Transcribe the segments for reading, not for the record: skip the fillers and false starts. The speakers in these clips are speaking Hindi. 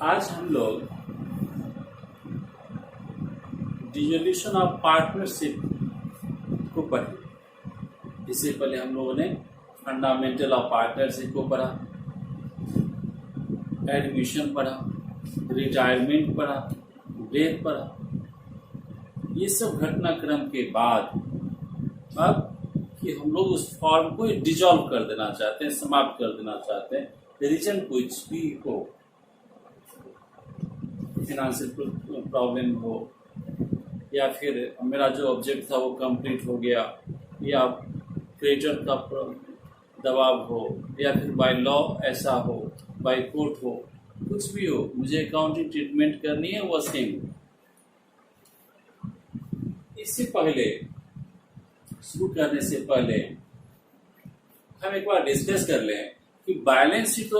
आज हम लोग डिसोल्यूशन ऑफ पार्टनरशिप को पढ़े। इससे पहले हम लोगों ने फंडामेंटल ऑफ पार्टनरशिप को पढ़ा, एडमिशन पढ़ा, रिटायरमेंट पढ़ा, डेथ पढ़ा। ये सब घटनाक्रम के बाद अब कि हम लोग उस फॉर्म को डिजॉल्व कर देना चाहते हैं, समाप्त कर देना चाहते हैं, रीजन कुछ भी हो, फिनेंशियल प्रॉब्लम हो या फिर मेरा जो ऑब्जेक्ट था वो कंप्लीट हो गया या क्रेडिटर का दबाव हो या फिर बाय लॉ ऐसा हो, बाय कोर्ट हो, कुछ भी हो, मुझे अकाउंटिंग ट्रीटमेंट करनी है वो सेम। इससे पहले शुरू करने से पहले हम एक बार डिस्कस कर लें कि बैलेंस शीट तो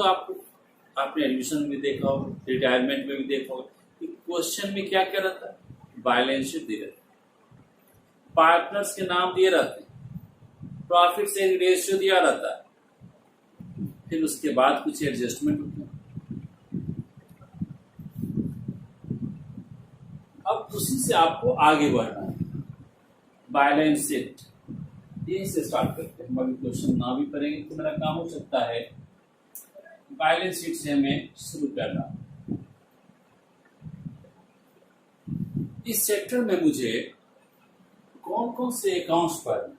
आपने एडमिशन में देखा हो, रिटायरमेंट में भी देखा हो कि क्वेश्चन में क्या क्या रहता है, बैलेंस शीट दिए रहते, पार्टनर्स के नाम दिए रहते, प्रॉफिट शेयरिंग रेशियो दिया रहता है, फिर उसके बाद कुछ एडजस्टमेंट होते हैं। अब उसी से आपको आगे बढ़ना है। बैलेंस शीट यहीं से स्टार्ट करते हैं। हम अभी क्वेश्चन ना भी करेंगे तो मेरा काम हो सकता है बैलेंस शीट से हमें शुरू करना। इस सेक्टर में मुझे कौन कौन से अकाउंट्स पर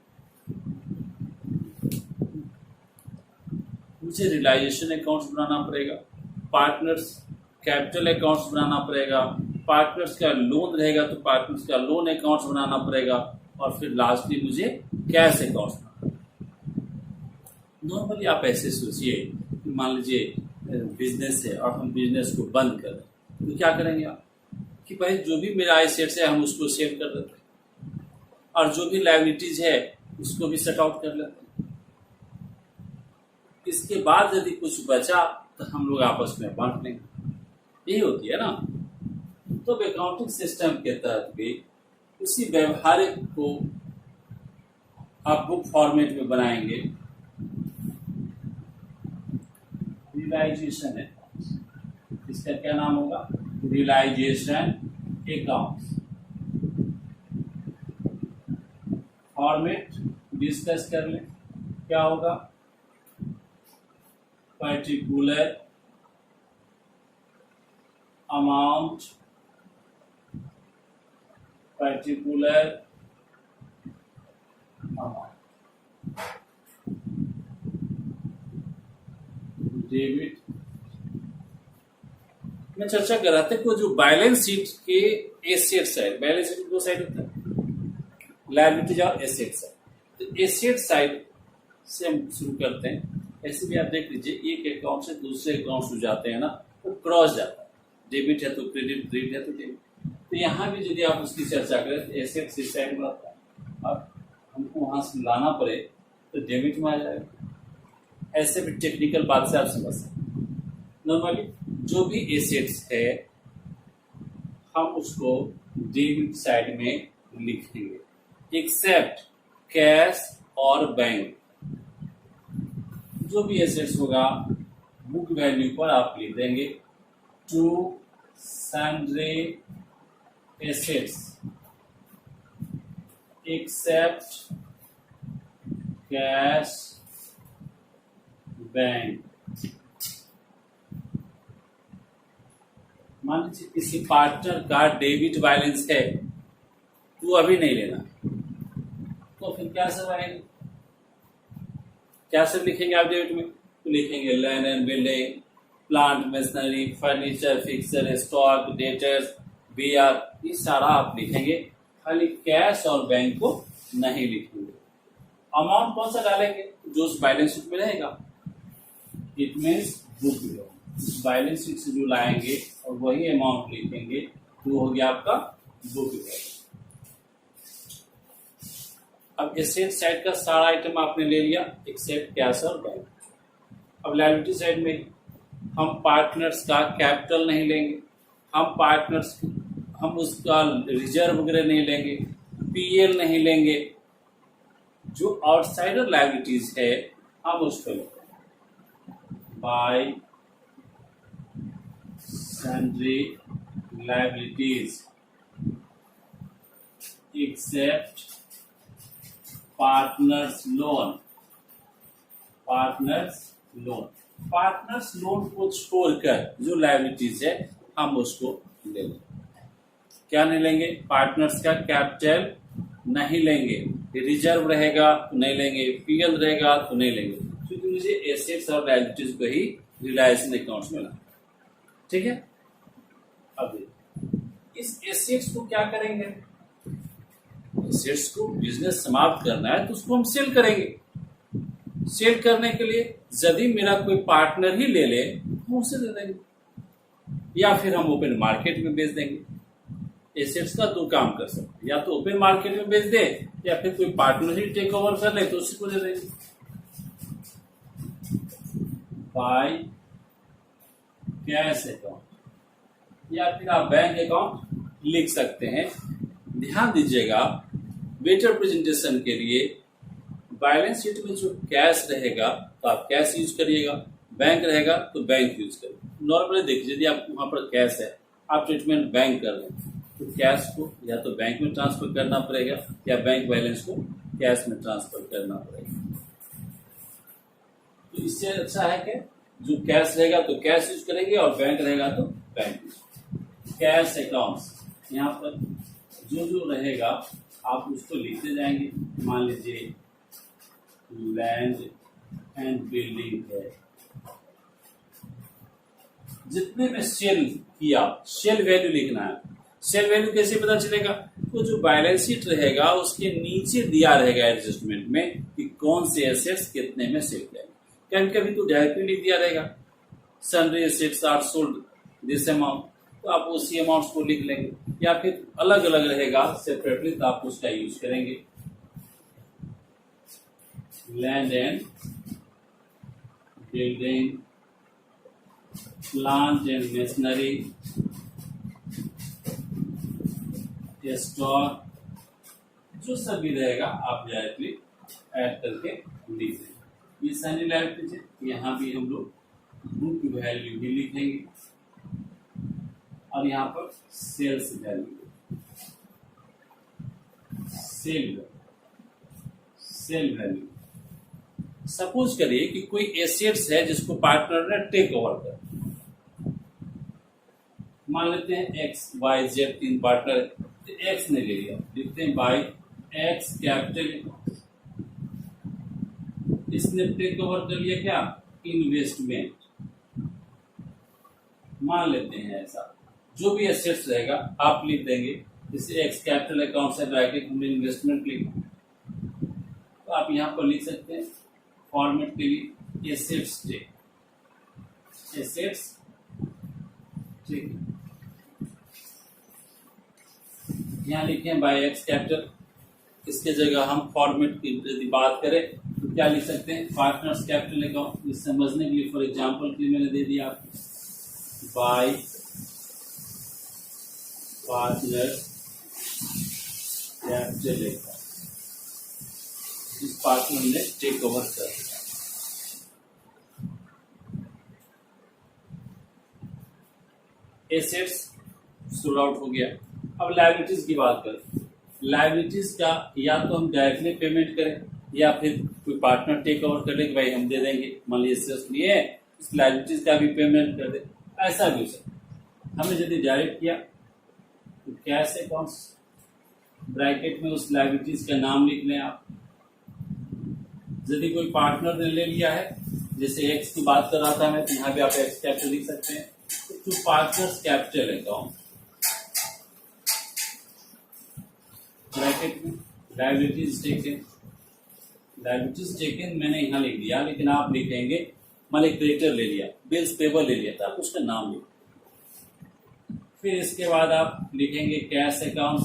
मुझे रियलाइजेशन अकाउंट्स बनाना पड़ेगा, पार्टनर्स कैपिटल अकाउंट्स बनाना पड़ेगा, पार्टनर्स का लोन रहेगा तो पार्टनर्स का लोन अकाउंट्स बनाना पड़ेगा, और फिर लास्टली मुझे कैश अकाउंट्स बनाना। नॉर्मली आप ऐसे सोचिए कि मान लीजिए बिजनेस है और हम बिजनेस को बंद कर दें तो क्या करेंगे आप कि भाई जो भी मेरा एसेट्स है हम उसको सेव कर देते हैं और जो भी लायबिलिटीज है उसको भी सेट आउट कर लेते हैं। इसके बाद यदि कुछ बचा तो हम लोग आपस में बांट लेंगे, यही होती है ना। तो अकाउंटिंग सिस्टम के तहत भी उसी व्यवहारिक को आप बुक फॉर्मेट में बनाएंगे। रियलाइजेशन है, इसका क्या नाम होगा, रियलाइजेशन अकाउंट। फॉर्मेट डिस्कस कर लें, क्या होगा, पर्टिकुलर अमाउंट, पर्टिकुलर डेबिट में चर्चा कर रहा था कि जो बैलेंस शीट के एसेट साइड, बैलेंस शीट दो साइड होता है, लायबिलिटीज और एसेट साइड। तो एसेट साइड से हम शुरू करते हैं। ऐसे भी आप देख लीजिए, एक अकाउंट से दूसरे अकाउंट में जाते हैं ना, वो क्रॉस जाता है, डेबिट है तो क्रेडिट, क्रेडिट है तो डेबिट। तो यहाँ भी यदि आप उसकी चर्चा करें तो एसेट से साइड में आता है, अब हमको वहां से लाना पड़े तो डेबिट में आ जाएगा। ऐसे भी टेक्निकल बात से आप समझ सकते। नॉर्मली जो भी एसेट्स है हम उसको डेबिट साइड में लिखेंगे, एक्सेप्ट कैश और बैंक। जो भी एसेट्स होगा बुक वैल्यू पर आप लिख देंगे to sundry assets except cash bank. मान लीजिए किसी पार्टनर का डेबिट बैलेंस है तो अभी नहीं लेना, तो फिर क्या सब आएंगे, क्या सब लिखेंगे आप डेबिट में, तो लिखेंगे land and building, plant machinery, furniture, fixture, stock, debtors, BR, ये सारा आप लिखेंगे। खाली कैश और बैंक को नहीं लिखेंगे। अमाउंट कौन सा डालेंगे, जो उस बैलेंस शीट में रहेगा, इट मीन्स बुक लो, उस बैलेंस शीट से जो लाएंगे और वही अमाउंट लिखेंगे, तो हो गया आपका बुक वैल्यू। अब एसेट साइड का सारा आइटम आपने ले लिया एक्सेप्ट कैश और बैंक। अब लायबिलिटी साइड में हम पार्टनर्स का कैपिटल नहीं लेंगे, हम उसका रिजर्व वगैरह नहीं लेंगे, पीएल नहीं लेंगे, जो आउटसाइडर लायबिलिटीज है हम उसको लेंगे by sundry liabilities except partners loan. Partners loan को छोड़कर जो लायबिलिटीज है हम उसको ले लेंगे। क्या नहीं लेंगे? पार्टनर्स का कैपिटल नहीं लेंगे, रिजर्व रहेगा तो नहीं लेंगे, पीएल रहेगा तो नहीं लेंगे, क्योंकि मुझे एसेट्स और लायबिलिटीज को ही रिलायंस अकाउंट्स में लाना। ठीक है, अब इस एसेट्स को क्या करेंगे? एसेट्स को बिजनेस समाप्त करना है तो उसको हम सेल करेंगे। सेल करने के लिए यदि मेरा कोई पार्टनर ही ले ले हम उसे दे देंगे, या फिर हम ओपन मार्केट में बेच देंगे। एसेट्स का दो काम कर सकते हैं, या तो ओपन मार्केट में बेच दे या फिर कोई पार्टनर ही टेक ओवर कर ले तो उसी को दे देंगे। बाय कैश अकाउंट या फिर आप बैंक अकाउंट लिख सकते हैं। ध्यान दीजिएगा, बेटर प्रेजेंटेशन के लिए बैलेंस शीट में जो कैश रहेगा तो आप कैश यूज करिएगा, बैंक रहेगा तो बैंक यूज करिए। नॉर्मली देखिए, यदि आप वहां पर कैश है, आप ट्रीटमेंट बैंक कर रहे हैं तो कैश को या तो बैंक में ट्रांसफर करना पड़ेगा या बैंक बैलेंस को कैश में ट्रांसफर करना पड़ेगा। तो इससे अच्छा है कि जो कैश रहेगा तो कैश यूज करेंगे और बैंक रहेगा तो बैंक यूज। कैश अकाउंट्स यहाँ पर जो जो रहेगा आप उसको लिखते जाएंगे। मान लीजिए लैंड एंड बिल्डिंग है, जितने में सेल किया सेल वैल्यू लिखना है। सेल वैल्यू कैसे पता चलेगा? तो जो बैलेंस शीट रहेगा उसके नीचे दिया रहेगा एडजस्टमेंट में कि कौन से एसेट्स कितने में सेल करेंगे। कभी कभी तो डायरेक्टली लिख दिया रहेगा sundry assets are sold this amount, तो आप उसी अमाउंट को लिख लेंगे, या फिर अलग अलग रहेगा सेपरेटली तो आप उसका यूज करेंगे। Land and building, plant and machinery, stock, जो सब भी रहेगा आप डायरेक्टली ऐड करके लिख देंगे। ये सारी लायबिलिटीज है, यहाँ भी हम लोग बुक वैल्यू भी लिखेंगे और यहाँ पर sales value, sale value. Suppose करिए कि कोई एसेट्स है जिसको पार्टनर ने टेक ओवर कर, मान लेते हैं एक्स वाई जेड तीन पार्टनर, तो एक्स ने ले लिया, लिखते हैं बाय एक्स कैपिटल, इसने टेक ओवर कर लिया क्या? इन्वेस्टमेंट। मान लेते हैं ऐसा, जो भी एसेट्स रहेगा आप लिख देंगे, जैसे एक्स कैपिटल अकाउंट से ब्रैकेट में इन्वेस्टमेंट लिखा, तो आप यहाँ पर लिख सकते हैं फॉर्मेट के लिए एसेट्स टेक, एसेट्स ठीक, यहाँ लिखे बाय एक्स कैपिटल। इसके जगह हम फॉर्मेट की यदि बात करें तो क्या लिख सकते हैं? Partners capital account. इस समझने के लिए फॉर एग्जांपल के लिए मैंने दे दिया आपको बाय पार्टनर्स कैपिटल अकाउंट, इस पार्टनर ने टेक ओवर कर दिया। एसेट्स सोल्ड आउट हो गया। अब लायबिलिटीज की बात करें, लायबिलिटीज का या तो हम डायरेक्टली पेमेंट करें या फिर कोई पार्टनर टेक ओवर कर ले कि भाई हम दे देंगे, मान लीजिए लिए इस लायबिलिटीज का भी पेमेंट कर दे, ऐसा भी हो सकता। हमने यदि डायरेक्ट किया तो कैश अकाउंट्स ब्रैकेट में उस लायबिलिटीज का नाम लिख लें आप। यदि कोई पार्टनर ने ले लिया है, जैसे एक्स की बात कर रहा था मैं, तो यहाँ पे आप एक्स कैपिटल लिख सकते हैं। तो पार्टनर्स कैपिटल अकाउंट ब्रैकेट में लायबिलिटीज टेकन, लायबिलिटीज टेकन मैंने यहाँ लिख दिया, लेकिन आप लिखेंगे मान लीजिए क्रेडिटर ले लिया, बिल्स पेबल ले लिया, तो आप उसका नाम लिखें। फिर इसके बाद आप लिखेंगे कैश अकाउंट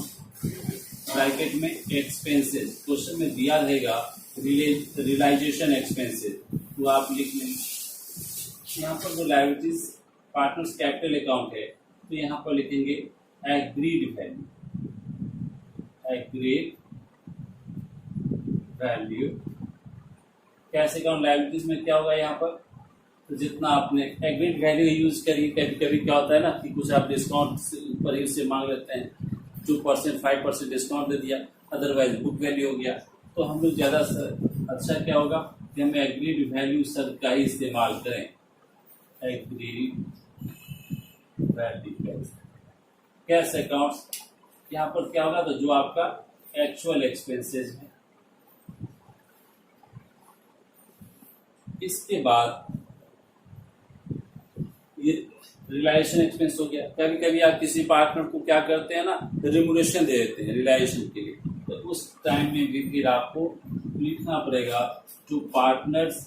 ब्रैकेट में एक्सपेंसेस, क्वेश्चन में दिया रहेगा रियलाइजेशन एक्सपेंसेस, तो आप लिख लेंगे। यहाँ पर जो लायबिलिटीज पार्टनर्स कैपिटल अकाउंट है तो यहाँ पर लिखेंगे agreed value, agreed value. Cash account liabilities में क्या होगा? यहाँ पर तो जितना आपने एग्रीड वैल्यू यूज करिए, कभी कभी क्या होता है ना कि कुछ आप डिस्काउंट पर ही उससे मांग लेते हैं, 2% 5% डिस्काउंट दे दिया, अदरवाइज बुक वैल्यू हो गया। तो हम लोग ज़्यादा अच्छा क्या होगा कि हम एग्रीड वैल्यू शब्द का ही इस्तेमाल करें। एग्रीड वैल्यू कैश अकाउंट्स, यहाँ पर क्या होगा, तो जो आपका एक्चुअल एक्सपेंसेस है। इसके बाद ये रिलाइजेशन एक्सपेंस हो गया। कभी कभी आप किसी पार्टनर को क्या करते हैं ना, रिम्यूनरेशन दे देते हैं रिलाइजेशन के लिए, तो उस टाइम में भी फिर आपको लिखना पड़ेगा टू पार्टनर्स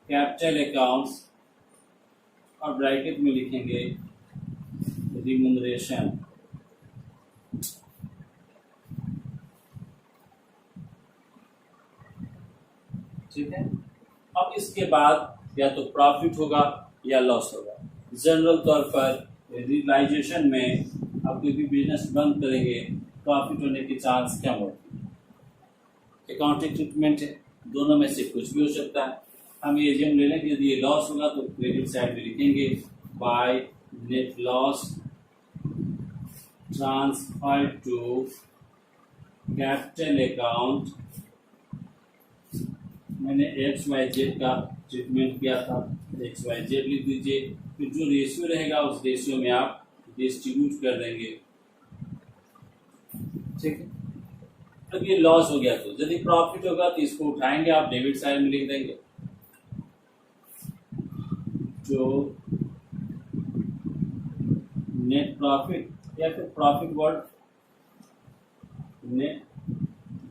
कैपिटल अकाउंट्स, और ब्रैकेट में लिखेंगे रिम्यूनरेशन। ठीक है। अब इसके बाद या तो प्रॉफिट होगा या लॉस होगा। जनरल तौर पर रियलाइजेशन में आप कोई भी बिजनेस बंद करेंगे, प्रॉफिट होने की चांस कम होती है। अकाउंटिंग ट्रीटमेंट है, दोनों में से कुछ भी हो सकता है। हम ये एजीएम ले लें कि यदि ये लॉस होगा तो क्रेडिट साइड में लिखेंगे by net loss transfer to capital account. मैंने XYZ का ट्रीटमेंट किया था, XYZ लिख दीजिए, फिर जो रेशियो रहेगा उस रेशियो में आप डिस्ट्रीब्यूट कर देंगे। ठीक है। अब ये लॉस हो गया, तो यदि प्रॉफिट होगा तो इसको उठाएंगे, आप डेबिट साइड में लिख देंगे जो नेट प्रॉफिट, या फिर profit word net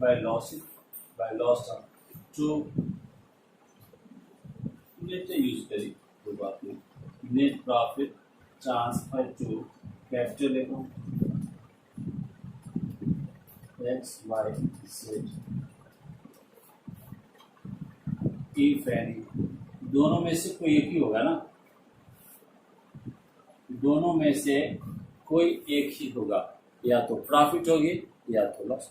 by loss जो नेट यूज करिए, कोई बात नहीं। Net profit transfer to capital account XYZ if any, दोनों में से कोई एक ही होगा ना, दोनों में से कोई एक ही होगा, या तो प्रॉफिट होगी या तो लॉस।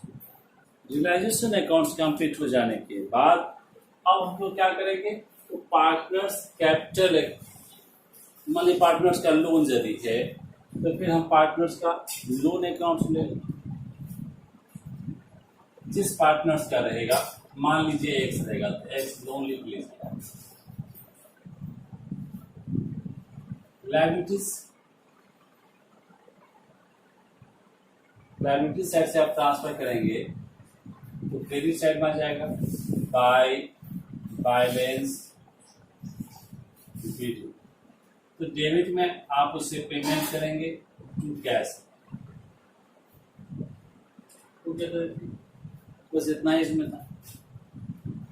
रियलाइजेशन अकाउंट्स कंप्लीट हो जाने के बाद अब हम लोग क्या करेंगे, तो पार्टनर्स कैपिटल, मान ली पार्टनर्स का लोन यदि है तो फिर हम पार्टनर्स का लोन अकाउंट ले लें। जिस पार्टनर्स का रहेगा, मान लीजिए एक्स रहेगा तो एक्स लोन लिख लीजिए। लायबिलिटी साइड से आप ट्रांसफर करेंगे तो क्रेडिट साइड में आ जाएगा बाय बैलेंस वीडियो। तो डेबिट में आप उससे पेमेंट करेंगे टू कैश। बस इतना ही इसमें था।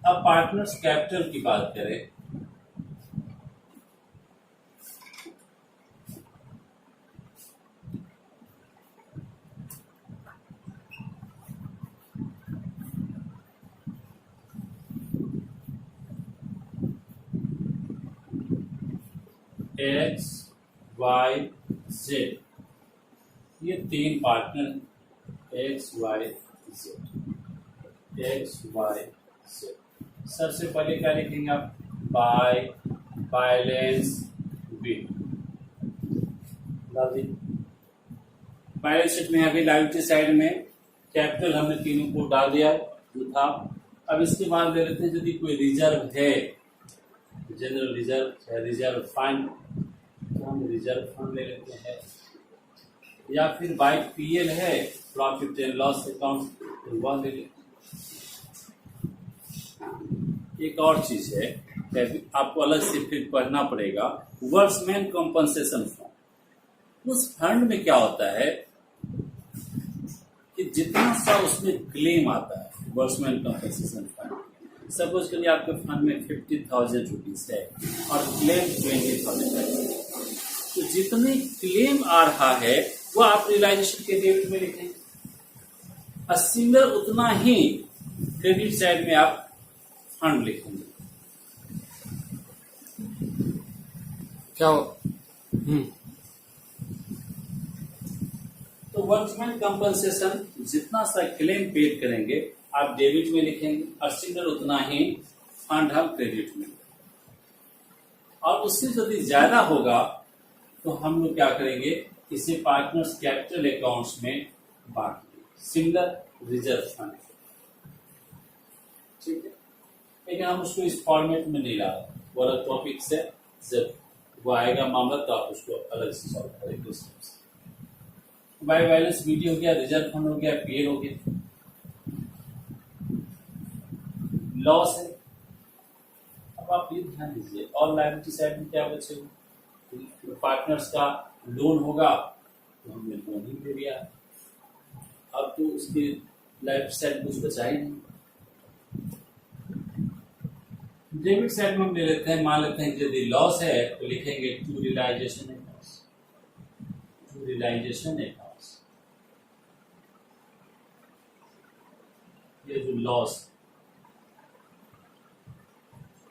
अब पार्टनर्स कैपिटल की बात करें, XYZ, ये तीन पार्टनर XYZ। सबसे पहले क्या लिखेंगे आप, by balance bill. Balance sheet में अभी लायबिलिटी साइड में कैपिटल हमने तीनों को डाल दिया जो था। अब इसके बाद ले लेते हैं यदि कोई रिजर्व है, जनरल रिजर्व या रिजर्व फंड, तो हम रिजर्व फंड ले लेते हैं, या फिर बाय PL है प्रॉफिट एंड लॉस अकाउंट, तो वह ले लेते। एक और चीज है, आपको अलग से फिर पढ़ना पड़ेगा, वर्क्समैन कॉम्पनसेशन फंड। उस फंड में क्या होता है कि जितना सा उसमें क्लेम आता है, वर्क्समैन कॉम्पनसेशन फंड, सपोज करिए आपके फंड में 50,000 रुपीज है और क्लेम 20,000 है, तो जितने क्लेम आ रहा है वो आप रियलाइजेशन के डेबिट में लिखेंगे, और सिमिलर उतना ही क्रेडिट साइड में आप फंड लिखेंगे। क्या हो? तो वर्कमैन कंपनसेशन जितना सा क्लेम पेड करेंगे आप डेबिट में लिखेंगे, और सिमिलर उतना ही फंड हम क्रेडिट में। और उससे यदि ज्यादा होगा तो हम लोग क्या करेंगे, इसे पार्टनर्स कैपिटल अकाउंट्स में बांट देंगे, सिंगल रिजर्व फंड। ठीक है, लेकिन हम उसको इस फॉर्मेट में नहीं ला रहे, वो अलग टॉपिक से, जब वो आएगा मामला तो आप उसको अलग से सॉल्व करेंगे। बाय बैलेंस बीडी हो गया, रिजर्व फंड हो गया, पीएल हो गया। लॉस है, अब आप ये ध्यान दीजिए, और लायबिलिटी साइड में क्या बचेगा, पार्टनर्स का लोन होगा तो हमने लोन ही दे दिया, अब तो उसके लायबिलिटी साइड कुछ बचा ही नहीं। डेबिट साइड में हम ले लेते हैं, मान लेते हैं कि यदि लॉस है तो लिखेंगे to realisation accounts, to realisation accounts, ये जो लॉस।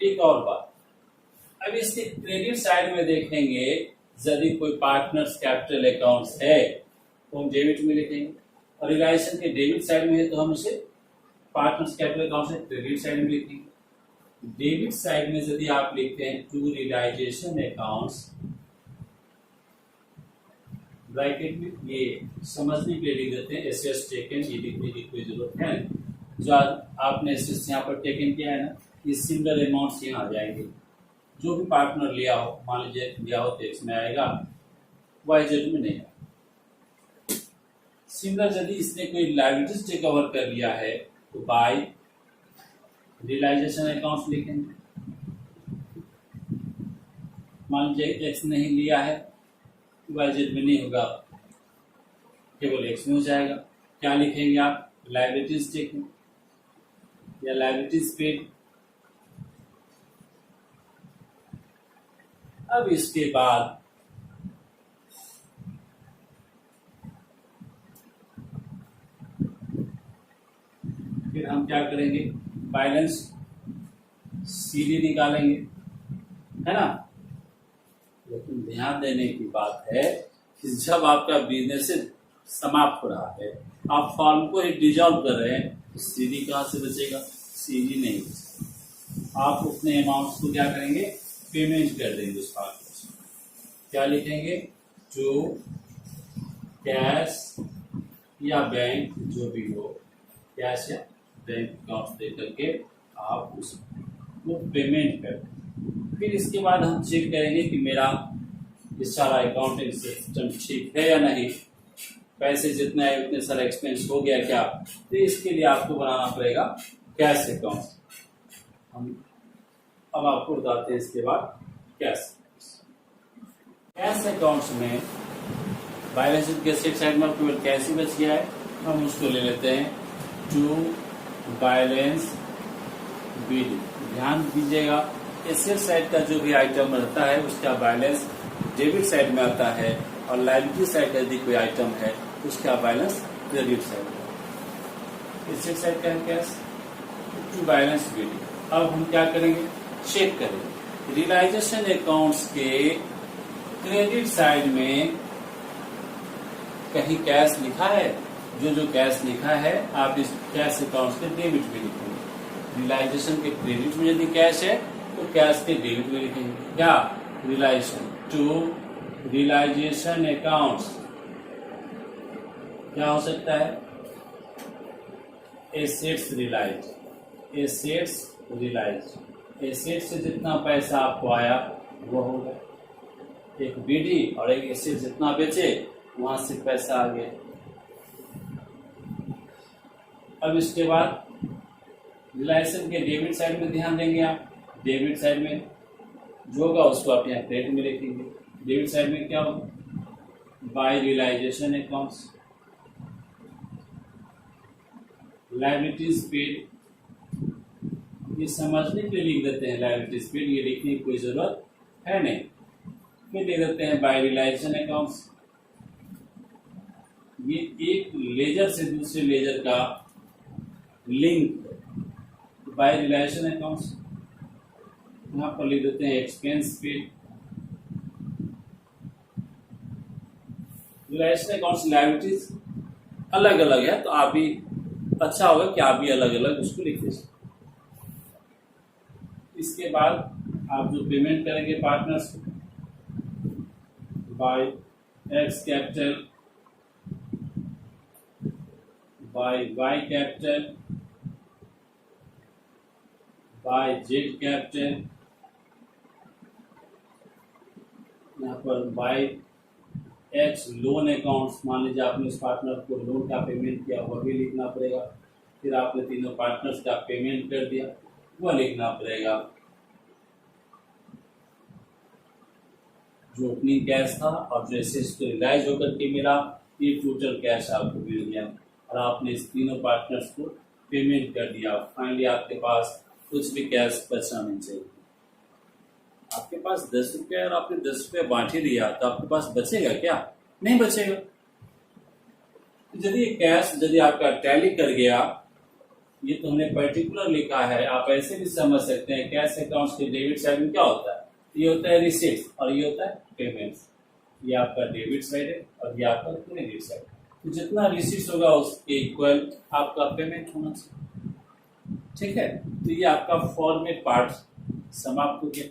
एक और बात, अब इसके क्रेडिट साइड में देखेंगे, यदि कोई पार्टनर्स कैपिटल अकाउंट्स है तो हम डेबिट में लिखेंगे, और रियलाइजेशन के डेबिट साइड में है तो हम उसे पार्टनर्स कैपिटल अकाउंट्स है क्रेडिट साइड में लिखेंगे। डेबिट साइड में यदि आप लिखते हैं टू रियलाइजेशन अकाउंट्स, ब्रैकेट में ये समझने के लिए लिख देते हैं एसेट्स टेकन, ये लिखने की कोई जरूरत है नहीं। जो आपने एसेट्स यहाँ पर टेकन किया है ना, ये सिमिलर अमाउंट्स यहाँ आ जाएंगे, जो भी पार्टनर लिया हो, मान लीजिए लिया हो तो इसमें आएगा, वाई जेड में नहीं आएगा। सिमिलर यदि इसने कोई लायबिलिटीज टेक ओवर कर लिया है तो बाय रियलाइजेशन अकाउंट्स लिखेंगे। मान लीजिए एक्स नहीं लिया है तो वाई जेड में नहीं होगा, केवल एक्स में हो जाएगा। क्या लिखेंगे आप, लायबिलिटीज टेकन या लायबिलिटीज पेड। अब इसके बाद फिर हम क्या करेंगे, बैलेंस सीधी निकालेंगे, है ना। लेकिन ध्यान देने की बात है कि जब आपका बिजनेस समाप्त हो रहा है, आप फॉर्म को ही डिजॉल्व कर रहे हैं, तो सीधी कहाँ से बचेगा, सीधी नहीं बचेगा। आप उतने अमाउंट्स को क्या करेंगे, पेमेंट कर देंगे उस फॉर्म को। क्या लिखेंगे, जो कैश या बैंक जो भी हो, कैश या बैंक अकाउंट दे करके आप उसको पेमेंट कर दें। फिर इसके बाद हम चेक करेंगे कि मेरा ये सारा अकाउंटिंग सिस्टम ठीक है या नहीं, पैसे जितना है उतने सारा एक्सपेंस हो गया क्या। तो इसके लिए आपको बनाना पड़ेगा कैश अकाउंट। हम अब आपको बताते हैं इसके बाद कैश अकाउंट्स में बैलेंस शीट के एसेट साइड में केवल कैश ही बच गया है, हम उसको ले लेते हैं टू बैलेंस बीडी। ध्यान दीजिएगा, एसेट साइड का जो भी आइटम रहता है उसका बैलेंस डेबिट साइड में आता है, और लायबिलिटी साइड का यदि कोई आइटम है उसका बैलेंस क्रेडिट साइड में। एसेट साइड का है कैश, टू बैलेंस बीडी। अब हम क्या करेंगे, चेक करेंगे रियलाइजेशन अकाउंट्स के क्रेडिट साइड में कहीं कैश लिखा है। जो कैश लिखा है आप इस कैश अकाउंट्स के डेबिट में लिखेंगे। रियलाइजेशन के क्रेडिट में यदि कैश है तो कैश के डेबिट में लिखेंगे। क्या, रियलाइजेशन टू रियलाइजेशन अकाउंट्स क्या हो सकता है, assets realise, assets realise. Asset से जितना पैसा आपको आया वो होगा, एक बीडी और एक एसेट जितना बेचे वहां से पैसा आ गया। अब इसके बाद रियलाइजेशन के डेबिट साइड में ध्यान देंगे आप। डेबिट साइड में जो होगा उसको आप यहाँ क्रेडिट में लिखेंगे। डेबिट साइड में क्या होगा, by realisation accounts, liabilities paid. ये समझने के लिए लिख देते हैं लायबिलिटीज पेड, ये लिखने की कोई जरूरत है नहीं। फिर लिख देते हैं बाय रियलाइजेशन अकाउंट्स। ये एक लेजर से दूसरे लेजर का लिंक, बाय रियलाइजेशन अकाउंट्स। यहाँ पर लिख देते हैं expense paid. Realisation accounts liabilities अलग अलग है, तो आप भी अच्छा होगा कि आप भी अलग अलग उसको लिख दीजिए। इसके बाद आप जो पेमेंट करेंगे पार्टनर्स को by X capital by Y capital by Z capital, यहाँ पर बाय एक्स लोन अकाउंट्स, मान लीजिए आपने उस पार्टनर को लोन का पेमेंट किया वह भी लिखना पड़ेगा। फिर आपने तीनों पार्टनर्स का पेमेंट कर दिया वह लिखना पड़ेगा। जो ओपनिंग कैश था और जो एसेट्स को रिलाइज होकर के मिला, ये टोटल कैश आपको मिल गया और आपने इस तीनों पार्टनर्स को पेमेंट कर दिया। फाइनली आपके पास कुछ भी कैश बचना नहीं चाहिए। आपके पास 10 रुपया और आपने 10 रुपया बांट ही दिया तो आपके पास बचेगा क्या? नहीं बचेगा। यदि कैश यदि आपका टैली कर गया, ये तो हमने पर्टिकुलर लिखा है, आप ऐसे भी समझ सकते हैं कैश अकाउंट्स के डेबिट साइड में क्या होता है, ये होता है रिसीट्स और ये होता है पेमेंट्स। ये आपका डेबिट साइड है और ये आपका क्रेडिट साइड। तो जितना रिसीट्स होगा उसके इक्वल आपका पेमेंट होना चाहिए। ठीक है, तो ये आपका फॉर्मेट पार्ट समाप्त हो गया।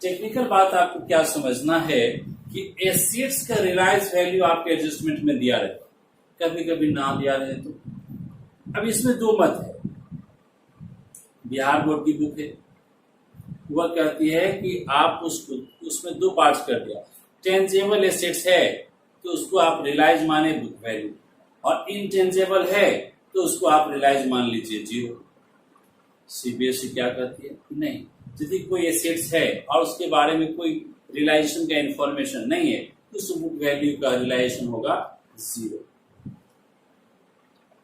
टेक्निकल बात आपको क्या समझना है कि एसेट्स का रियलाइज वैल्यू आपके एडजस्टमेंट में दिया रहे, कभी कभी ना दिया रहे। तो अब इसमें दो मत है। बिहार बोर्ड की बुक है, वह कहती है कि आप उसको उसमें दो पार्ट्स कर दिया। टेंजेबल एसेट्स है तो उसको आप रियलाइज माने बुक वैल्यू, और इनटेंजेबल है तो उसको आप रियलाइज मान लीजिए जीरो। सीबीएसई क्या कहती है? नहीं, यदि कोई एसेट्स है और उसके बारे में कोई रियलाइजेशन का इंफॉर्मेशन नहीं है तो उस बुक वैल्यू का रियलाइजेशन होगा जीरो।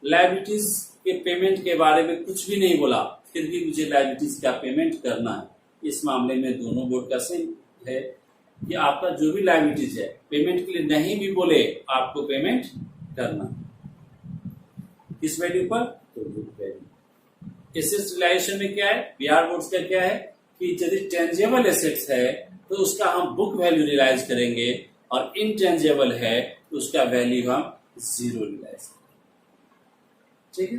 लायबिलिटीज के पेमेंट के बारे में कुछ भी नहीं बोला, फिर भी मुझे लायबिलिटीज का पेमेंट करना है। इस मामले में दोनों बोर्ड का सेम है कि आपका जो भी लायबिलिटीज है पेमेंट के लिए नहीं भी बोले आपको पेमेंट करना। किस वैल्यू पर? तो बुक वैल्यू। एसेट्स रियलाइजेशन में क्या है, बिहार बोर्ड का क्या है कि यदि टेंजेबल एसेट्स है तो उसका हम बुक वैल्यू रियलाइज करेंगे और इनटेंजेबल है तो उसका वैल्यू हम जीरो रियलाइज करेंगे। ठीक है,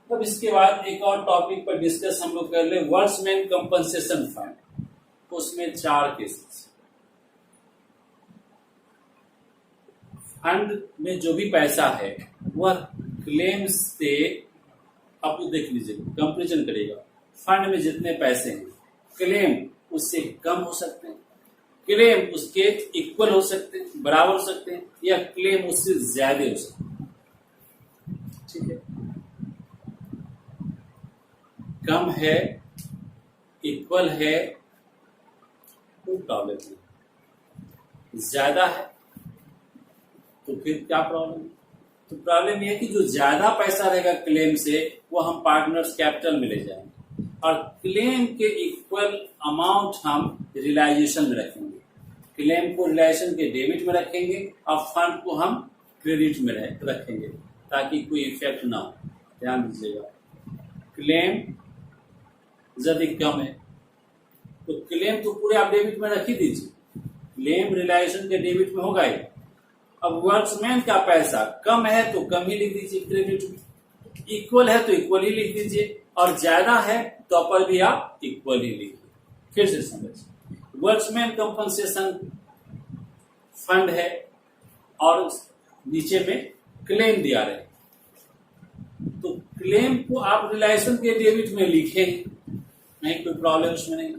अब इसके बाद एक और टॉपिक पर डिस्कस हम लोग कर ले, वर्क्समैन कंपनसेशन फंड। उसमें 4 केसेस। फंड में जो भी पैसा है वह क्लेम से, आप देख लीजिए कंपेरिजन करेगा। फंड में जितने पैसे हैं क्लेम उससे कम हो सकते हैं, क्लेम उसके इक्वल हो सकते हैं, बराबर हो सकते हैं, या क्लेम उससे ज्यादा हो सकते हैं। ठीक है, कम है, इक्वल है, कोई प्रॉब्लम नहीं। ज्यादा है तो फिर क्या प्रॉब्लम है? तो प्रॉब्लम यह है कि जो ज्यादा पैसा रहेगा क्लेम से वो हम पार्टनर्स कैपिटल में ले जाएंगे और क्लेम के इक्वल अमाउंट हम रियलाइजेशन में रखेंगे। क्लेम को रियलाइजेशन के डेबिट में रखेंगे और फंड को हम क्रेडिट में रखेंगे ताकि कोई इफेक्ट ना हो। ध्यान दीजिएगा, क्लेम यदि कम है तो क्लेम तो पूरे आप डेबिट में रख ही दीजिए, क्लेम रियलाइजेशन के डेबिट में होगा ही। अब वर्क्समैन का पैसा कम है तो कम ही लिख दीजिए क्रेडिट में, इक्वल है तो इक्वल ही लिख दीजिए, और ज्यादा है तो पर भी आप इक्वल ही लिखिए। फिर से समझिए, वर्क्समैन कंपनसेशन फंड है और नीचे में क्लेम दिया रहे, तो क्लेम को आप रियलाइजेशन के डेबिट में लिखे नहीं, कोई प्रॉब्लम उसमें नहीं।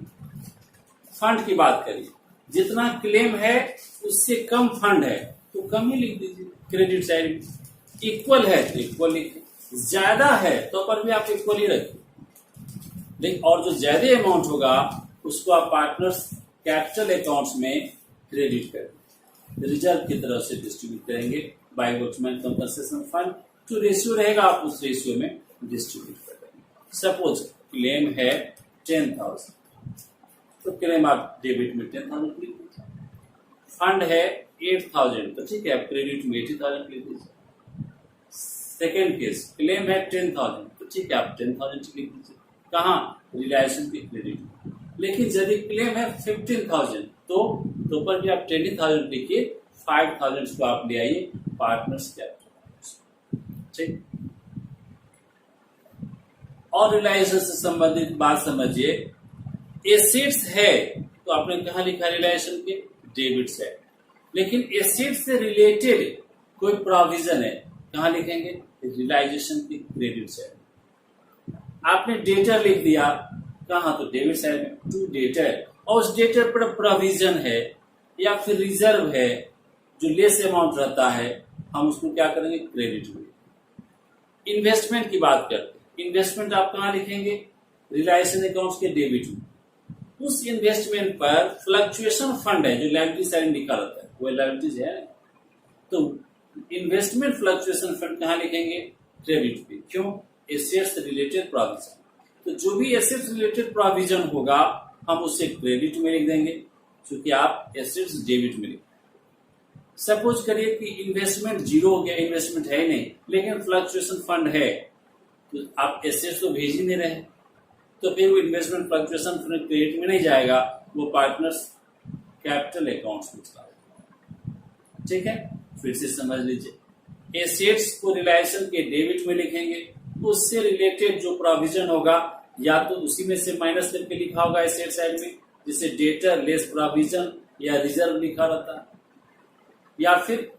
फंड की बात करिए, जितना क्लेम है उससे कम फंड है तो कम ही लिख दीजिए क्रेडिट साइड में। इक्वल है तो इक्वल लिखिए, ज्यादा है तो पर भी आप इक्वल ही रखिए। लेकिन और जो ज्यादा अमाउंट होगा उसको आप पार्टनर्स कैपिटल अकाउंट्स में क्रेडिट करेंगे, रिजर्व की तरफ से डिस्ट्रीब्यूट करेंगे बाय वर्क्समैन कंपनसेशन फंड। जो रेशियो रहेगा आप उस रेशियो में डिस्ट्रीब्यूट कर देंगे। सपोज क्लेम है 10,000 तो क्लेम आप डेबिट में 10,000 लिख दीजिए। फंड है 8,000 तो ठीक है आप क्रेडिट में 80,000 लिख दीजिए। सेकेंड केस, क्लेम है 10,000 तो ठीक है आप 10,000 लिख दीजिए। कहाँ? रियलाइजेशन के क्रेडिट में। लेकिन यदि क्लेम है 15,000 तो पर भी आप 20,000 लिखिए, 5,000 को आप ले आइए पार्टनर्स कैपिटल। ठीक, और रियलाइजेशन से संबंधित बात समझिए। एसेट्स है तो आपने कहा लिखा रिलायंस के डेबिट साइड, लेकिन एसेट्स से रिलेटेड कोई प्रोविजन है कहाँ लिखेंगे रियलाइजेशन की क्रेडिट साइड। आपने डेटर लिख दिया कहाँ तो डेबिट साइड में टू डेटर, और उस डेटर पर प्रोविजन है या फिर रिजर्व है जो लेस अमाउंट रहता है, हम उसको क्या करेंगे क्रेडिट में। इन्वेस्टमेंट की बात करते हैं, इन्वेस्टमेंट आप कहाँ लिखेंगे रिलायंस अकाउंट्स के डेबिट में। उस इन्वेस्टमेंट पर फ्लक्चुएशन फंड है जो लायबिलिटी साइड लिखा रहता है, वो लायबिलिटीज है, तो इन्वेस्टमेंट फ्लक्चुएशन फंड कहाँ लिखेंगे क्रेडिट पे। क्यों एसेट्स रिलेटेड प्रोविजन, तो जो भी एसेट्स रिलेटेड प्रोविजन होगा हम उसे क्रेडिट में लिख देंगे, क्योंकि आप एसेट्स डेबिट में लिख। सपोज करिए कि इन्वेस्टमेंट जीरो हो गया, इन्वेस्टमेंट है ही नहीं लेकिन फ्लक्चुएशन फंड है, तो आप एसेट्स तो भेज ही नहीं रहे, तो फिर वो इन्वेस्टमेंट फ्लक्चुएशन फंड क्रेडिट में नहीं जाएगा, वो पार्टनर्स कैपिटल अकाउंट्स में जाएगा। ठीक है, फिर से समझ लीजिए, एसेट्स को रिलायंस के डेबिट में लिखेंगे, उससे रिलेटेड जो प्रोविजन होगा या तो उसी में से माइनस करके लिखा होगा एसेट साइड में, जिसे डेटर लेस प्रोविजन या रिजर्व लिखा रहता है, या फिर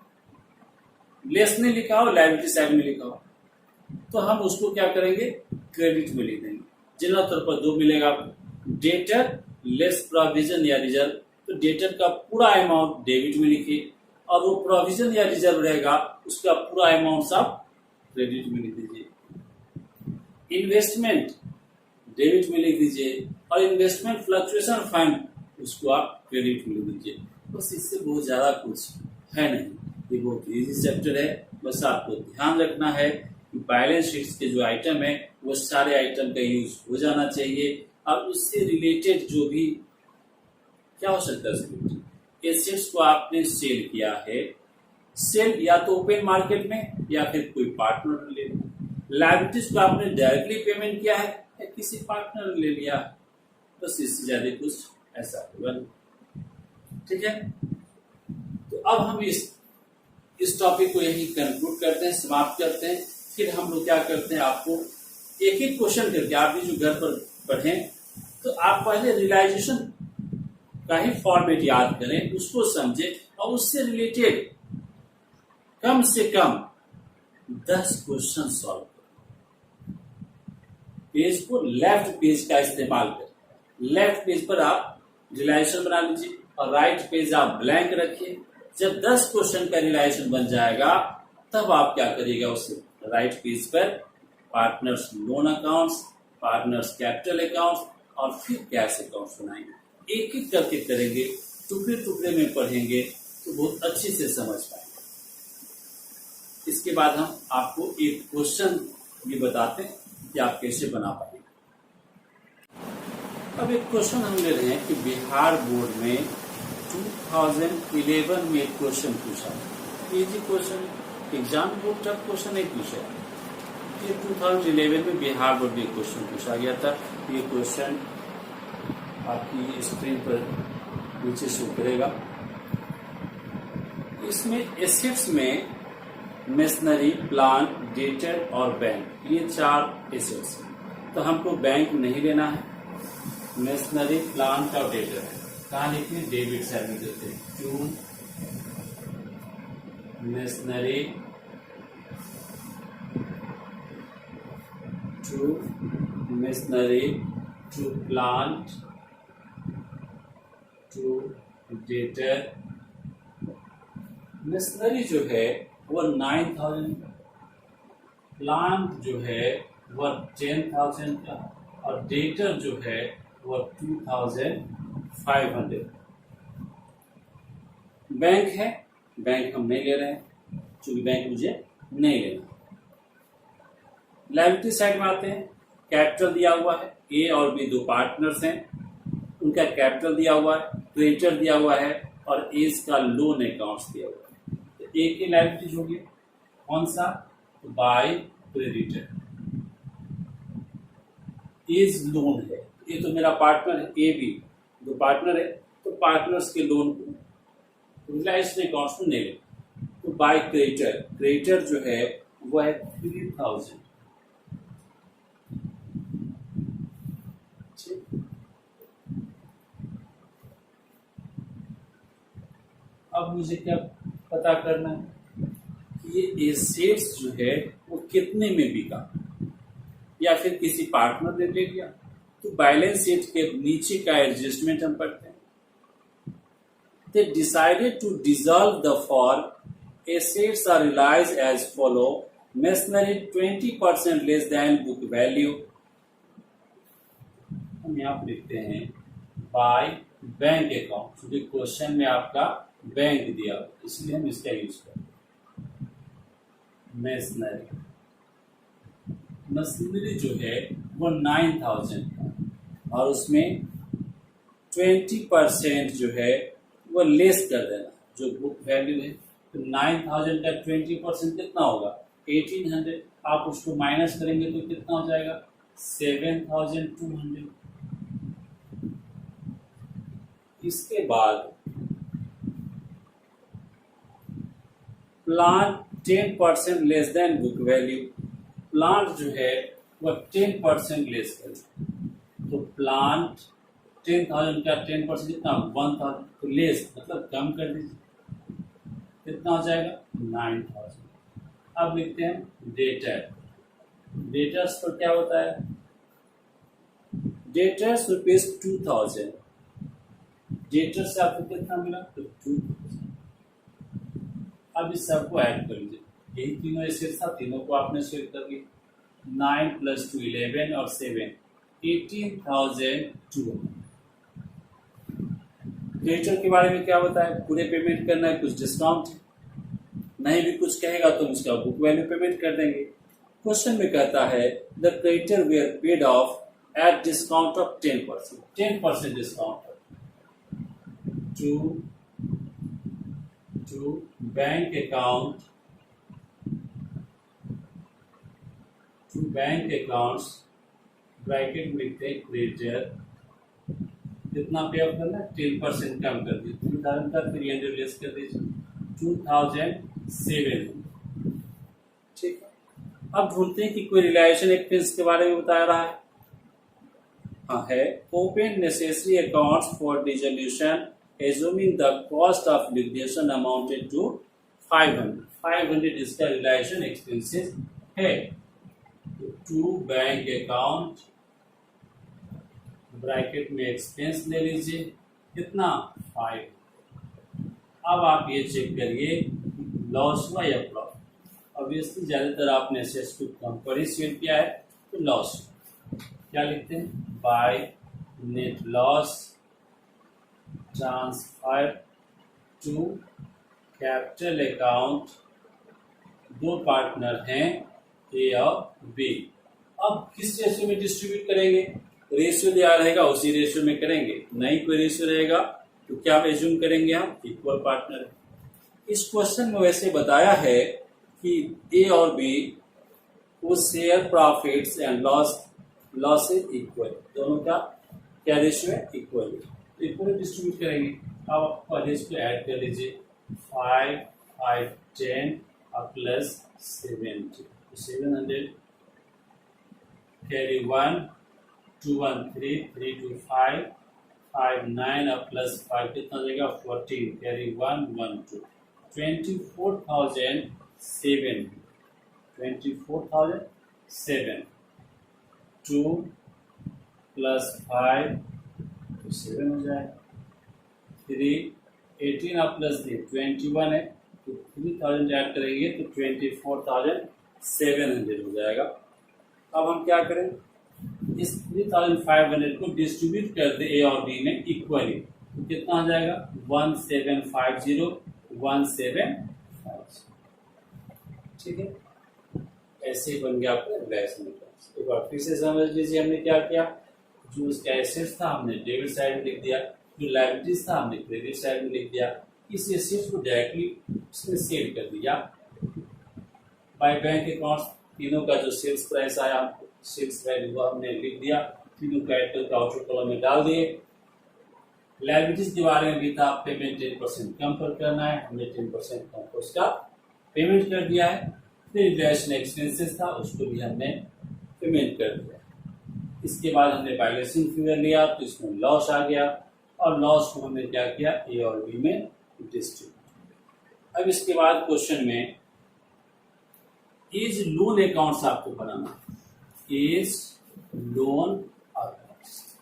लेस नहीं लिखा हो लायबिलिटी साइड में लिखा हो, तो हम उसको क्या करेंगे क्रेडिट में लिख देंगे। जनरल तौर पर दो मिलेगा आपको, डेटर लेस प्रोविजन या रिजर्व, तो डेटर का पूरा अमाउंट डेबिट में लिखिए और वो प्रोविजन या रिजर्व रहेगा उसका पूरा अमाउंट आप क्रेडिट में लिख दीजिए। इन्वेस्टमेंट डेबिट में लिख दीजिए और इन्वेस्टमेंट फ्लक्चुएशन फंड उसको आप क्रेडिट में लिख दीजिए। बस इससे बहुत ज्यादा कुछ है नहीं, ये बहुत इजी चैप्टर है। बस आपको ध्यान रखना है कि बैलेंस शीट के जो आइटम है वो सारे आइटम का यूज हो जाना चाहिए, और उससे रिलेटेड जो भी क्या हो सकता है एसेट्स को आपने सेल किया है, सेल या तो ओपन मार्केट में या फिर कोई पार्टनर ले लिया, लायबिलिटीज को आपने डायरेक्टली पेमेंट किया है या किसी पार्टनर ले लिया, बस इससे ज्यादा कुछ ऐसा होगा। ठीक है, तो अब हम इस टॉपिक को यही कंक्लूड करते हैं, समाप्त करते हैं। फिर हम लोग क्या करते हैं, आपको एक एक क्वेश्चन करके आप भी जो घर पर पढ़ें तो आप पहले रियलाइजेशन का ही फॉर्मेट याद करें, उसको समझें और उससे रिलेटेड कम से कम 10 क्वेश्चन सॉल्व करें। पेज को लेफ्ट पेज का इस्तेमाल करें, लेफ्ट पेज पर आप रियलाइजेशन बना लीजिए और राइट पेज आप ब्लैंक रखिए। जब 10 क्वेश्चन का रियलाइजेशन बन जाएगा तब आप क्या करिएगा, उसे राइट पेज पर partners loan accounts, partners capital accounts और फिर कैश अकाउंट्स बनाएंगे। एक एक करके करेंगे, टुकड़े टुकड़े में पढ़ेंगे तो बहुत अच्छे से समझ पाएंगे। इसके बाद हम आपको एक क्वेश्चन भी बताते हैं कि आप कैसे बना पाएंगे। अब एक क्वेश्चन हम ले रहे हैं कि बिहार बोर्ड में 2011 में एक क्वेश्चन पूछा, इजी क्वेश्चन, एग्जाम बोर्ड तक क्वेश्चन नहीं पूछा, ये 2011 में बिहार बोर्ड में क्वेश्चन पूछा गया था। ये क्वेश्चन आपकी स्क्रीन पर नीचे शो करेगा। इसमें एसेट्स में मशीनरी, प्लांट, डेटर और बैंक, ये 4 एसेट्स हैं, तो हमको बैंक नहीं लेना है, मशीनरी, प्लांट और डेटर है। कहाँ लिखते डेबिट साइड में देते हैं, to machinery, to machinery, to plant, to debtor. Machinery जो है वो 9,000, प्लांट जो है वह 10,000 का और डेटर जो है वह 2,500। बैंक है, बैंक हम नहीं ले रहे हैं क्योंकि बैंक मुझे नहीं लेना। लायबिलिटी साइड में आते हैं, कैपिटल दिया हुआ है, ए और बी 2 पार्टनर्स हैं, उनका कैपिटल दिया हुआ है, क्रेडिटर दिया हुआ है और एज का लोन अकाउंट्स दिया हुआ है। तो ए की लायबिलिटीज होगी कौन सा, बाय क्रेडिटर। एज लोन है, ये तो मेरा पार्टनर है, ए बी 2 पार्टनर है, तो पार्टनर्स के लोन को रिलायंस अकाउंट्स में नहीं ले, तो बाय क्रेडिटर, क्रेडिटर जो है वह है 3,000। अब मुझे क्या पता करना है कि ये एसेट्स जो है वो कितने में बिका या फिर किसी पार्टनर ने ले लिया। तो बैलेंस शीट के नीचे का एडजस्टमेंट हम पढ़ते हैं। They decided to dissolve the firm. Assets are realized as follow: machinery 20% less than book value. हम यहाँ पर लिखते हैं बाय बैंक अकाउंट, क्योंकि क्वेश्चन में आपका बैंक दिया इसलिए हम इसका यूज करते हैं। मशीनरी जो है वो 9000 का और उसमें 20% जो है वो लेस कर देना जो बुक वैल्यू है। तो 9000 का 20% कितना होगा 1800। आप उसको माइनस करेंगे तो कितना हो जाएगा 7200। इसके बाद plant 10% less than book value. Plant जो है वो 10% लेस करें तो प्लांट 10,000 का 10% कितना 1000 तो लेस मतलब कम कर दीजिए, कितना हो जाएगा 9000। अब लिखते हैं डेटर। डेटर्स पर क्या होता है डेटर्स रुपीज 2000। डेटर से आपको कितना मिला तो 2000। अब इस सबको ऐड कर लीजिए, यही तीनों एसेट था, तीनों को आपने शेयर कर लिया। 9 + 2 11 और 7 18,200। क्रेडिटर के बारे में क्या बताया पूरे पेमेंट करना है, कुछ डिस्काउंट नहीं भी कुछ कहेगा तो उसका बुक वैल्यू पेमेंट कर देंगे। क्वेश्चन में कहता है the creditor were paid off at discount of 10%। 10% discount to bank accounts bracket में लिखते हैं क्रेडिटर कितना पे ऑफ करना 10% कम कर दीजिए। 2000 का 300 लेस कर दीजिए 2700। ठीक है। अब ढूंढते हैं कि कोई रिलायशन एक्सपेंस के बारे में बता रहा है। हाँ है open necessary accounts for dissolution assuming the cost of liquidation amounted to 500 इसका रिलायशन एक्सपेंसेस है। टू बैंक अकाउंट ब्रैकेट में एक्सपेंस ले लीजिए कितना 5। अब आप ये चेक करिए लॉस हुआ या प्रॉफिट। ऑब्वियसली ज्यादातर आपने एसेट्स को कम पर ही शेयर किया है तो लॉस। क्या लिखते हैं by net loss transfer to capital account. दो पार्टनर हैं ए और बी। अब किस रेशियो में डिस्ट्रीब्यूट करेंगे, रेशियो दिया रहेगा उसी रेशियो में करेंगे, नहीं कोई रेशियो रहेगा तो क्या एज्यूम करेंगे हम इक्वल पार्टनर। इस क्वेश्चन में वैसे बताया है कि ए और बी को share profits and losses equal, दोनों का क्या रेशियो है इक्वल, इक्वल डिस्ट्रीब्यूट करेंगे। अब आप पहले इसको ऐड कर लीजिए 5 5 10 प्लस 70 700 कैरी 1 2 1 3 3 2 5 5 9 और प्लस 5 कितना देगा 14 कैरी 1 1 2 24,007 2 प्लस 5 तो 7 हो जाएगा 3 18 और प्लस 3 21 है तो 3000 ऐड करेंगे तो 24,700 हो जाएगा। अब हम क्या करें इस 3500 को डिस्ट्रीब्यूट कर दे ए और बी में इक्वली तो कितना हो जाएगा 1750 1750। ठीक है, ऐसे ही बन गया आपका रिलायसन अकाउंट। एक बार फिर से समझ लीजिए हमने क्या किया, जो उसका एसेट्स था हमने डेबिट साइड में लिख दिया, जो लायबिलिटीज था हमने क्रेडिट साइड में लिख दिया। इस एसेट्स को डायरेक्टली उसमें सेल कर दिया। बाय बैंक अकाउंट्स तीनों का जो सेल्स प्राइस आया सेल्स वैल्यू वो हमने लिख दिया, तीनों कैरेक्टर का आउटपुट कॉलम में डाल दिए। लायबिलिटीज के बारे में भी था पेमेंट 10% कम पर करना है, हमने 10% कम पर उसका पेमेंट कर दिया है। फिर रिलेशन एक्सपेंसेस था उसको भी हमने पेमेंट कर दिया। इसके बाद हमने बैलेंसिंग फिगर लिया तो इसमें लॉस आ गया और लॉस को हमने क्या किया ए और बी में डिस्ट्रीब्यूट। अब इसके बाद क्वेश्चन में इज लोन अकाउंट्स आपको बनाना, is loan accounts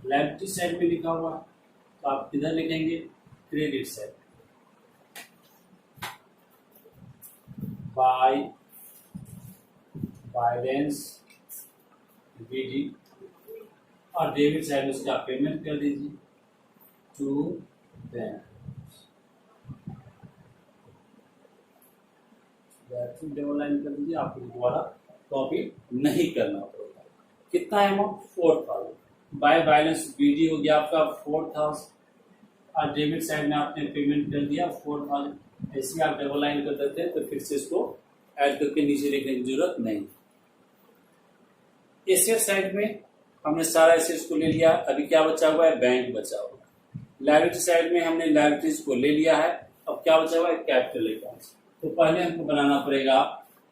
liability side में लिखा हुआ, तो आप किधर लिखेंगे, credit side, by balance BD, और डेबिट साइड में उसका पेमेंट कर दीजिए टू बैंक, डबल लाइन कर दीजिए, आपको दोबारा कॉपी नहीं करना पड़ेगा। कितना अमाउंट, 4000, बाय बैलेंस बीडी हो गया आपका 4000, और डेबिट साइड में आपने पेमेंट कर दिया 4000, ऐसे आप डबल लाइन कर देते हैं तो फिर से इसको ऐड करके नीचे लिखने की जरूरत नहीं। एसेट साइड में हमने सारा एसेट्स को ले लिया, अभी क्या बचा हुआ है, बैंक बचा हुआ है। लायबिलिटी साइड में हमने लायबिलिटीज को ले लिया है, अब क्या बचा हुआ है, कैपिटल अकाउंट्स। तो पहले हमको बनाना पड़ेगा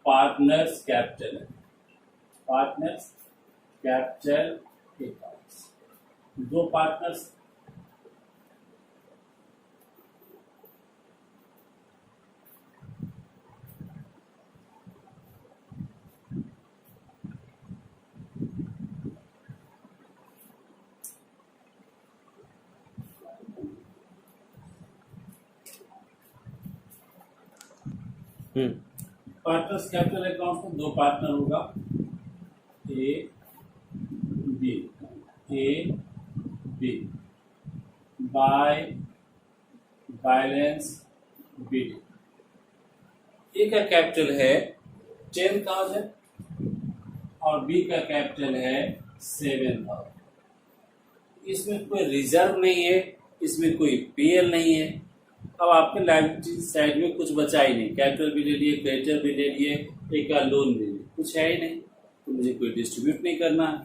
partners capital, partners capital accounts, दो पार्टनर्स, पार्टनर्स कैपिटल अकाउंट में दो पार्टनर होगा, A B by balance B. A का कैपिटल है 10,000 और बी का कैपिटल है 7,000। इसमें कोई रिजर्व नहीं है, इसमें कोई पीएल नहीं है। अब आपके लायबिलिटी साइड में कुछ बचा ही नहीं, कैपिटल भी ले लिए, क्रेडिटर भी ले लिए, एक का लोन भी लिए, कुछ है ही नहीं, तो मुझे कोई डिस्ट्रीब्यूट नहीं करना है।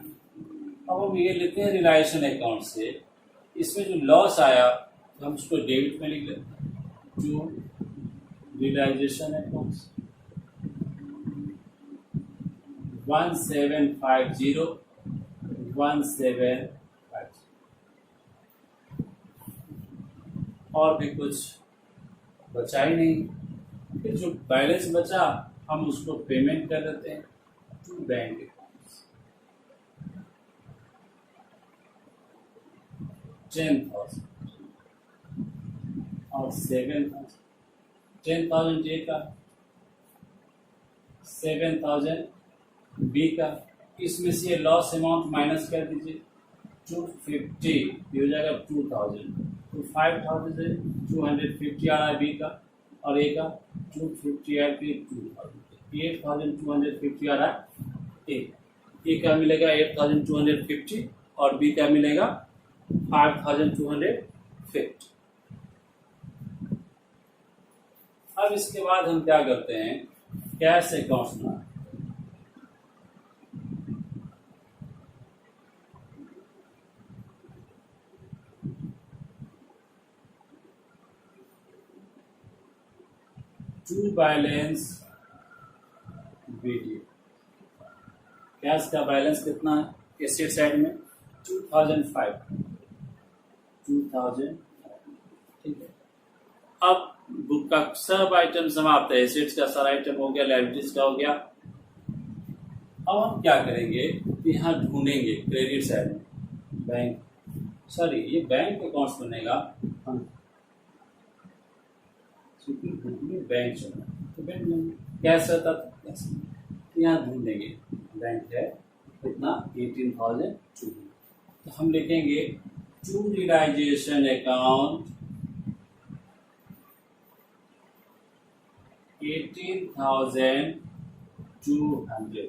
अब हम ये लेते हैं रिलायेशन अकाउंट से, इसमें जो लॉस आया तो हम उसको डेबिट में लिख लेते हैं, जो रिलाइजेशन अकाउंट्स 1750 और भी कुछ बचा ही नहीं। फिर जो बैलेंस बचा हम उसको पेमेंट कर देते हैं टू बैंक अकाउंट्स, 10,000 और 7,000, 10,000 ए का, 7,000 बी का। इसमें से लॉस अमाउंट माइनस कर दीजिए, 250 ये हो जाएगा 2,000, तो 5,250 आ रहा है बी का, और ए का 250 आ के 8,250 आ रहा है ए का मिलेगा 8,250 और बी का मिलेगा 5,250। अब इसके बाद हम क्या करते हैं, कैश अकाउंट्स में टू बैलेंस वीडियो। कैश का बैलेंस कितना है, एसेट साइड में 2005, ठीक है। अब बुक का सब आइटम समाप्त है, एसेट्स का सारा आइटम हो गया, लायबिलिटीज का हो गया। अब हम क्या करेंगे, यहाँ ढूंढेंगे क्रेडिट साइड में बैंक, सॉरी ये बैंक अकाउंट्स बनेगा, हम बैंक चुना तो बैंक में कैश रहता था, यहाँ ढूंढेंगे बैंक है कितना 18,002, तो हम लिखेंगे टू रियलाइजेशन अकाउंट 18,200,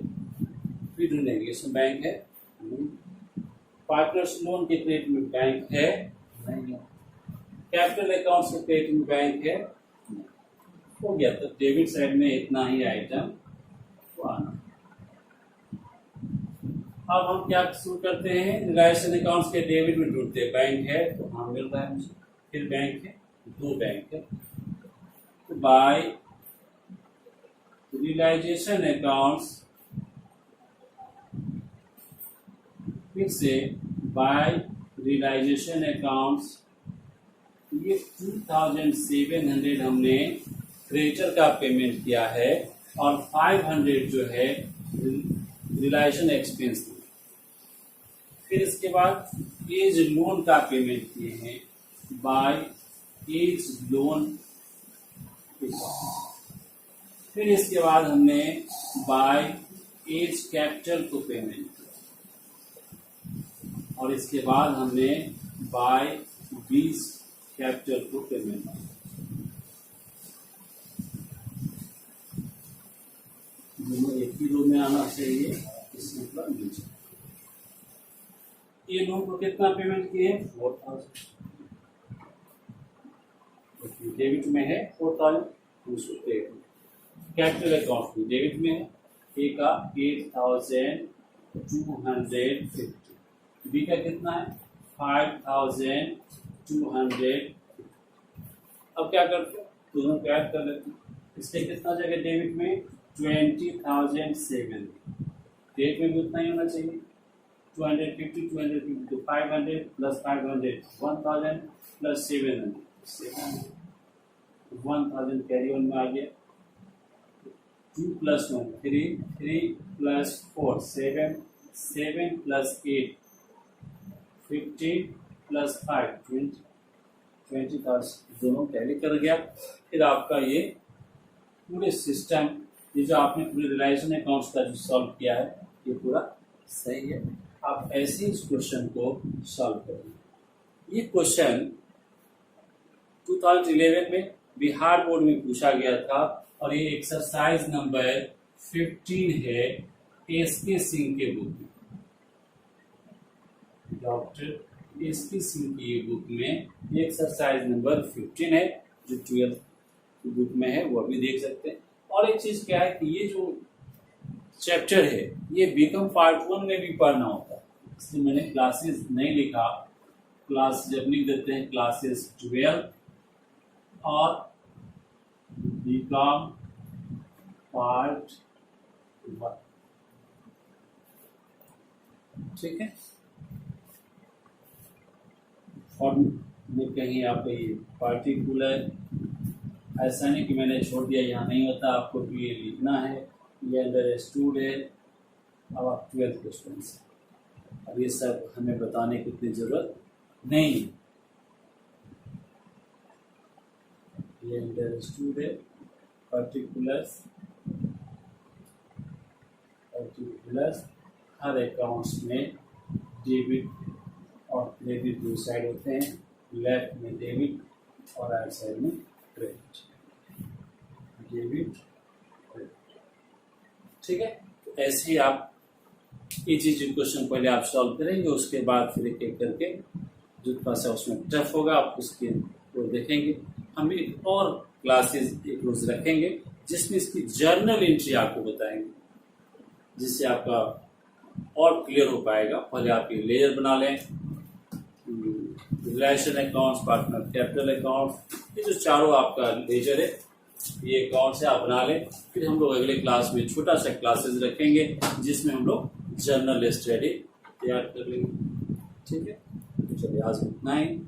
फिर ढूंढेंगे इसमें बैंक है, पार्टनर्स लोन के क्रेडिट में बैंक है नहीं है, कैपिटल अकाउंट्स के क्रेडिट में बैंक है, हो गया। तो डेबिट साइड में इतना ही आइटम तो आना। अब हम क्या शुरू करते हैं, रिलायेशन अकाउंट्स के डेबिट में ढूंढते हैं, बैंक है तो हाँ मिल रहा है मुझे, फिर बैंक है, दो बैंक है, तो बाय रियलाइजेशन अकाउंट्स, फिर से बाय रियलाइजेशन अकाउंट्स ये 2700 हमने क्रेडिटर का पेमेंट किया है और 500 जो है रिलायशन एक्सपेंस। फिर इसके बाद एज लोन का पेमेंट किए हैं बाय एज लोन। फिर इसके बाद हमने बाय एज कैपिटल को पेमेंट किया और इसके बाद हमने बाय 20 कैपिटल को पेमेंट किया। दोनों एक ही रो में आना चाहिए, इस मतलब नीचे। ये लोन को कितना पेमेंट किए? 4000। डेबिट में है 4000, उसको पे कैपिटल अकाउंट में डेबिट में है ए का 8250, बी का कितना है 5200। अब क्या करते हैं, दोनों को ऐड कर लेते हैं। इसलिए कितना जगह डेबिट में 20007, डेट में भी उतना ही होना चाहिए 250 तो 500 प्लस 500 1000 प्लस 700 1000 कैरी ऑन में आ गया। 2 प्लस 1 3 3 प्लस 4 7 7 प्लस 8 15 प्लस 5 20,000 दोनों कैरी कर गया। फिर आपका ये पूरे सिस्टम, ये जो आपने पूरे रिलायशन अकाउंट्स का जो सॉल्व किया है ये पूरा सही है। आप ऐसे इस क्वेश्चन को सॉल्व करेंगे। ये क्वेश्चन 2011 में बिहार बोर्ड में पूछा गया था और ये एक्सरसाइज नंबर 15 है एसके सिंह के बुक में। डॉक्टर एसके सिंह की ये बुक में ये एक्सरसाइज नंबर 15 है, जो 12th बुक में है, वो भी देख सकते हैं। और एक चीज क्या है कि ये जो चैप्टर है ये बीकॉम पार्ट 1 में भी पढ़ना होता है, इसलिए मैंने क्लासेस नहीं लिखा। क्लास जब लिख देते हैं क्लासेस 12 और बीकॉम पार्ट 1, ठीक है। और मैं कहीं आप ये पार्टिकुलर ऐसा नहीं कि मैंने छोड़ दिया, यहाँ नहीं होता, आपको भी ये लिखना है। ये अंडरस्टूड है। अब आप 12th क्वेश्चन, अब ये सब हमें बताने की इतनी जरूरत नहीं है। ये अंडरस्टूड है। पर्टिकुलर्स हर अकाउंट्स में डेबिट और क्रेडिट दो साइड होते हैं, लेफ्ट में डेबिट और राइट साइड में क्रेडिट, डेबिट क्रेडिट, ठीक है। तो ऐसे ही आप ये चीज क्वेश्चन पहले आप सॉल्व करेंगे, उसके बाद फिर एक एक करके जो पास है उसमें टफ होगा आप उसके वो देखेंगे। हम एक और क्लासेस एक रोज रखेंगे जिसमें इसकी जर्नल एंट्री आपको बताएंगे, जिससे आपका और क्लियर हो पाएगा। पहले आप ये लेजर बना लें, relation accounts, partner capital account, ये जो चारों आपका लेजर है ये अकाउंट से आप बना लें। फिर हम लोग अगले क्लास में छोटा सा क्लासेस रखेंगे जिसमें हम लोग जर्नल स्टडी तैयार कर लेंगे, ठीक है। तो चलिए आज इतना ही।